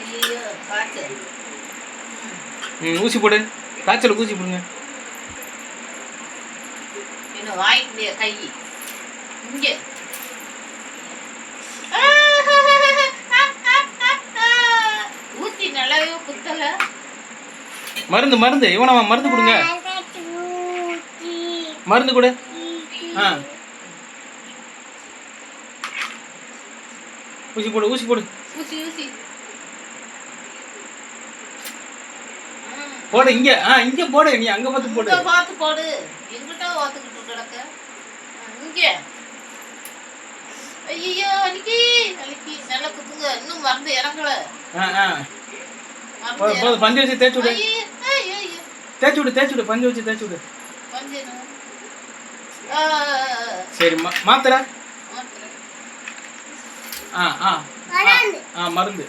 ஐயோ காய்ச்சல். ஊசி போடு, காய்ச்சலுக்கு ஊசி போடுங்க. என்ன வாய்க்குடைய கை இங்க ஊசி நல்லாவே குத்தல. மருந்து மருந்து இவனவா மருந்து கொடுங்க. மருந்து கொடு. ஊசி போடு ஊசி போடு. ஊசி ஊசி போடு இங்க. இங்க போடு, நீ அங்க பார்த்து போடு. இங்க பார்த்து போடு. எங்கிட்ட வாத்துக்கிட்டு கிடக்க இங்க. ஐயோ அலிக்கி அலிக்கி நல்லா குத்துங்க. இன்னும் மருந்து இறங்கல. போதும், பஞ்சு வச்சு தேய்ச்சி விடு. தேய்ச்சி விடு தேய்ச்சி விடு, பஞ்சு வச்சு தேய்ச்சி விடு. சரி மாத்திரை. மருந்து.